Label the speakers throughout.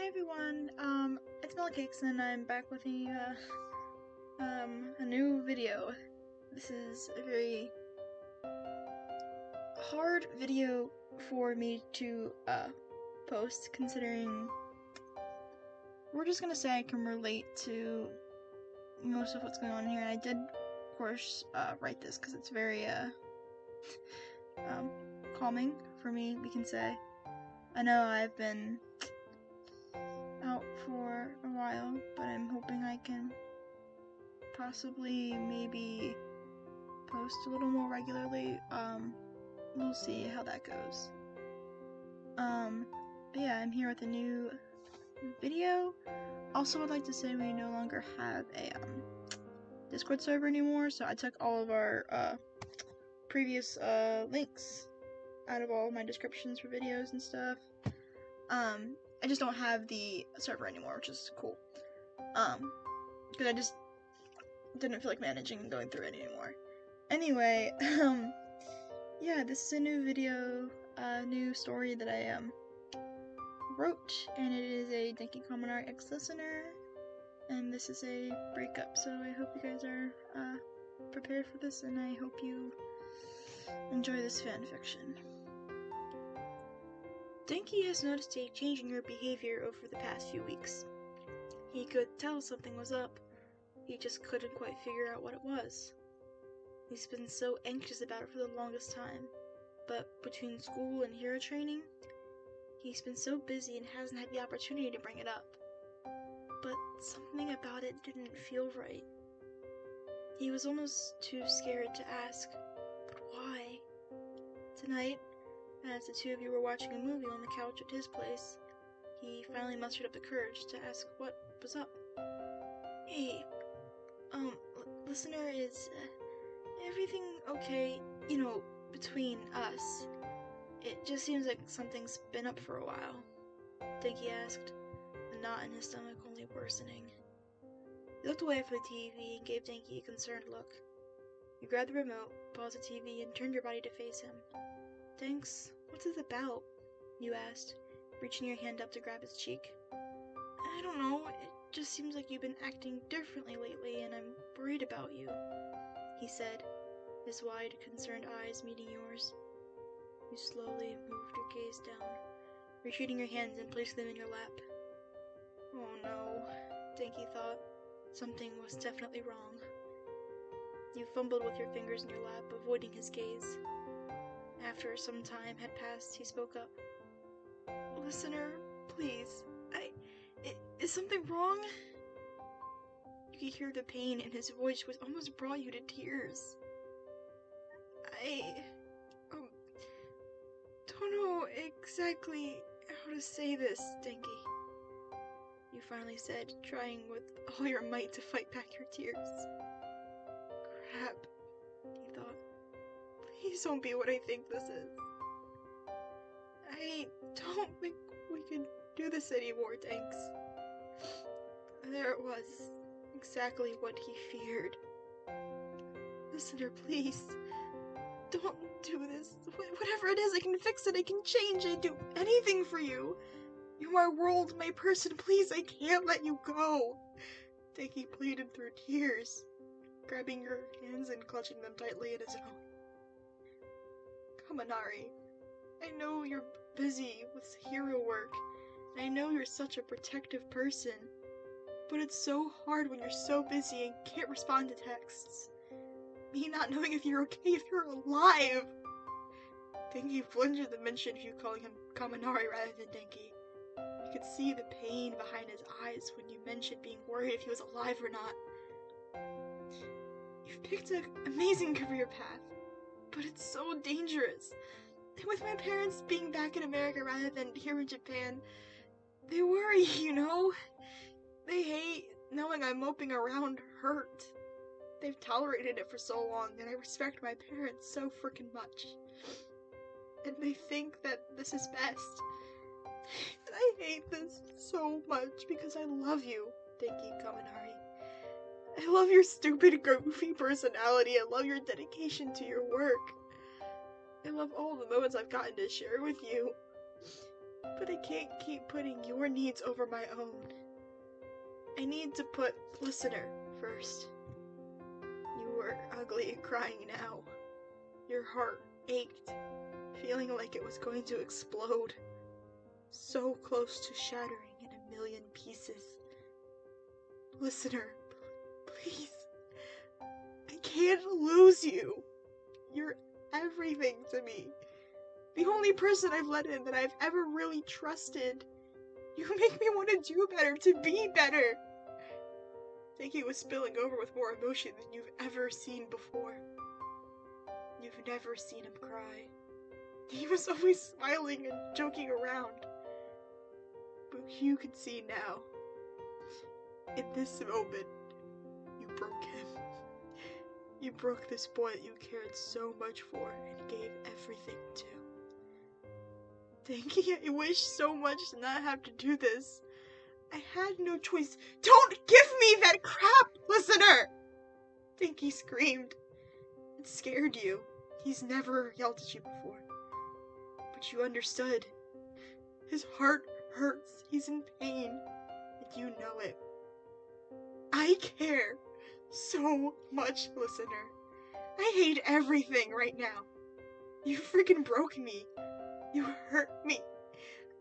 Speaker 1: everyone, it's Melon and I'm back with a new video. This is a very hard video for me to, post, considering we're just gonna say I can relate to most of what's going on here, and I did, of course, write this because it's very, calming for me, we can say. I know I've been out for a while, but I'm hoping I can possibly maybe post a little more regularly. We'll see how that goes. But yeah, I'm here with a new video. Also, I'd like to say we no longer have a Discord server anymore, so I took all of our previous links out of all of my descriptions for videos and stuff. I just don't have the server anymore, which is cool. Because I just didn't feel like managing and going through it anymore. Anyway, yeah, this is a new video, new story that I, wrote, and it is a Denki Kaminari ex-listener, and this is a breakup, so I hope you guys are, prepared for this, and I hope you enjoy this fanfiction. Denki has noticed a change in your behavior over the past few weeks. He could tell something was up, he just couldn't quite figure out what it was. He's been so anxious about it for the longest time, but between school and hero training, he's been so busy and hasn't had the opportunity to bring it up. But something about it didn't feel right. He was almost too scared to ask, but why? Tonight, as the two of you were watching a movie on the couch at his place, he finally mustered up the courage to ask what was up. Hey, listener, is everything okay, you know, between us? It just seems like something's been up for a while, Denki asked, the knot in his stomach only worsening. He looked away from the TV and gave Denki a concerned look. You grabbed the remote, paused the TV, and turned your body to face him. Thanks. What's it about? You asked, reaching your hand up to grab his cheek. I don't know, it just seems like you've been acting differently lately, and I'm worried about you, he said, his wide, concerned eyes meeting yours. You slowly moved your gaze down, retreating your hands and placing them in your lap. Oh no, Denki thought. Something was definitely wrong. You fumbled with your fingers in your lap, avoiding his gaze. After some time had passed, he spoke up. Listener, please, is something wrong? You could hear the pain in his voice, which almost brought you to tears. I don't know exactly how to say this, Denki, you finally said, trying with all your might to fight back your tears. Crap, he thought. Please don't be what I think this is. I don't think we can do this anymore, thanks. There it was, exactly what he feared. Listener, please, don't do this. Whatever it is, I can fix it, I can change it, do anything for you. You're my world, my person, please, I can't let you go. Denki pleaded through tears, grabbing your hands and clutching them tightly in his own. Kaminari, I know you're busy with hero work, and I know you're such a protective person, but it's so hard when you're so busy and can't respond to texts. Me not knowing if you're okay, if you're alive. Denki flinched at the mention of you calling him Kaminari rather than Denki. You could see the pain behind his eyes when you mentioned being worried if he was alive or not. You've picked an amazing career path, but it's so dangerous. And with my parents being back in America rather than here in Japan, they worry, you know? They hate knowing I'm moping around hurt. They've tolerated it for so long, and I respect my parents so frickin' much. And they think that this is best. And I hate this so much because I love you, Denki Kaminari. I love your stupid, goofy personality. I love your dedication to your work. I love all the moments I've gotten to share with you. But I can't keep putting your needs over my own. I need to put listener first. You were ugly and crying now. Your heart ached, feeling like it was going to explode. So close to shattering in a million pieces. Listener, please. I can't lose you. You're everything to me. The only person I've let in that I've ever really trusted. You make me want to do better, to be better. Denki was spilling over with more emotion than you've ever seen before. You've never seen him cry. He was always smiling and joking around. But you could see now. In this moment, you broke him. You broke this boy that you cared so much for and gave everything to. Denki, I wish so much to not have to do this. I had no choice. Don't give me that crap, listener! Denki screamed. It scared you. He's never yelled at you before. But you understood. His heart hurts. He's in pain. And you know it. I care so much, listener. I hate everything right now. You freaking broke me. You hurt me.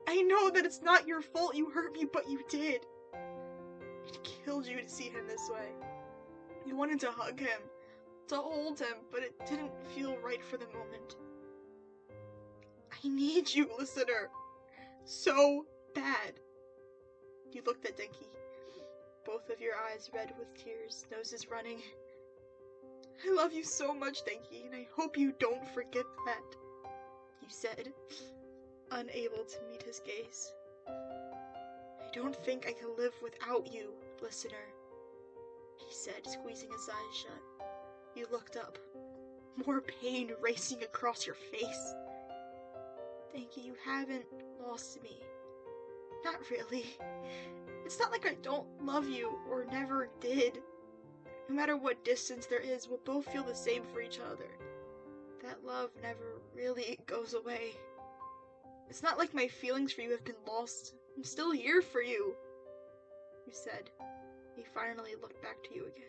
Speaker 1: I know that it's not your fault you hurt me, but you did. It killed you to see him this way. You wanted to hug him, to hold him, but it didn't feel right for the moment. I need you, listener. So bad. You looked at Denki. Both of your eyes red with tears, noses running. I love you so much, Denki, and I hope you don't forget that, you said, unable to meet his gaze. I don't think I can live without you, listener, he said, squeezing his eyes shut. You looked up, more pain racing across your face. Denki, you haven't lost me. Not really. It's not like I don't love you, or never did. No matter what distance there is, we'll both feel the same for each other. That love never really goes away. It's not like my feelings for you have been lost. I'm still here for you, you said. He finally looked back to you again.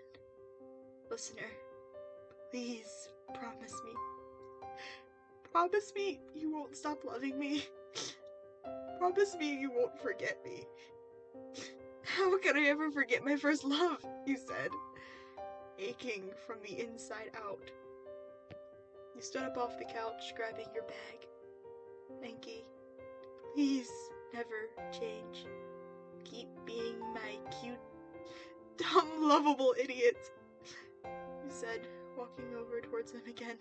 Speaker 1: Listener, please promise me. Promise me you won't stop loving me. Promise me you won't forget me. How could I ever forget my first love, you said, aching from the inside out. You stood up off the couch, grabbing your bag. Denki, please never change. Keep being my cute, dumb, lovable idiot, you said, walking over towards him again,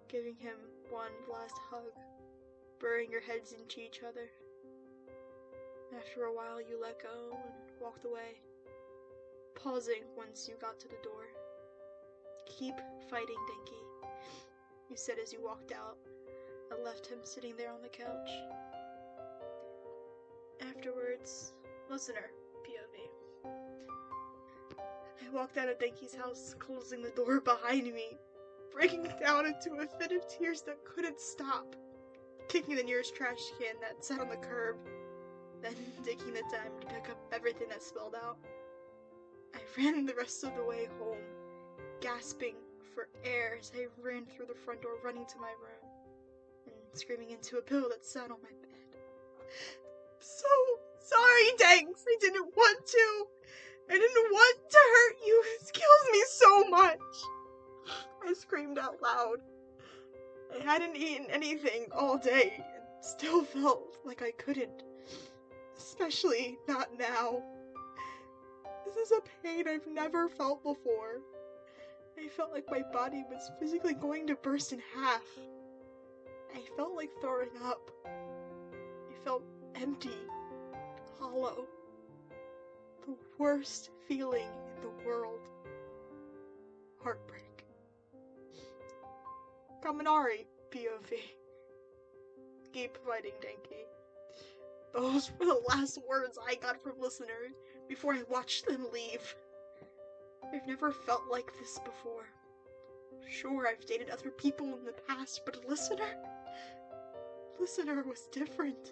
Speaker 1: giving him one last hug, burying your heads into each other. After a while, you let go and walked away, pausing once you got to the door. Keep fighting, Denki, you said as you walked out and left him sitting there on the couch. Afterwards, listener, POV. I walked out of Denki's house, closing the door behind me, breaking down into a fit of tears that couldn't stop, kicking the nearest trash can that sat on the curb, then taking the time to pick up everything that spilled out. I ran the rest of the way home, gasping for air as I ran through the front door, running to my room, and screaming into a pillow that sat on my bed. So sorry, Danks. I didn't want to. I didn't want to hurt you. It kills me so much. I screamed out loud. I hadn't eaten anything all day and still felt like I couldn't. Especially not now. This is a pain I've never felt before. I felt like my body was physically going to burst in half. I felt like throwing up. I felt empty, hollow. The worst feeling in the world. Heartbreak. Kaminari, POV. Keep fighting, Denki. Those were the last words I got from listeners before I watched them leave. I've never felt like this before. Sure, I've dated other people in the past, but listener was different.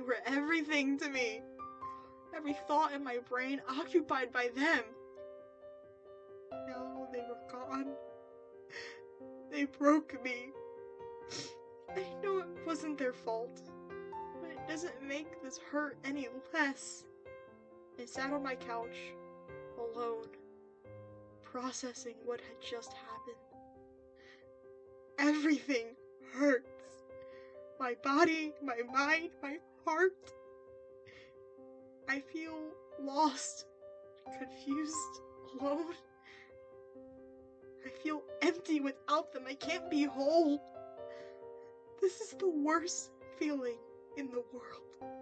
Speaker 1: were everything to me. Every thought in my brain occupied by them. Now they were gone. They broke me. I know it wasn't their fault, but it doesn't make this hurt any less. I sat on my couch, alone, processing what had just happened. Everything hurts. My body, my mind, my heart. I feel lost, confused, alone. I feel empty without them. I can't be whole. This is the worst feeling in the world.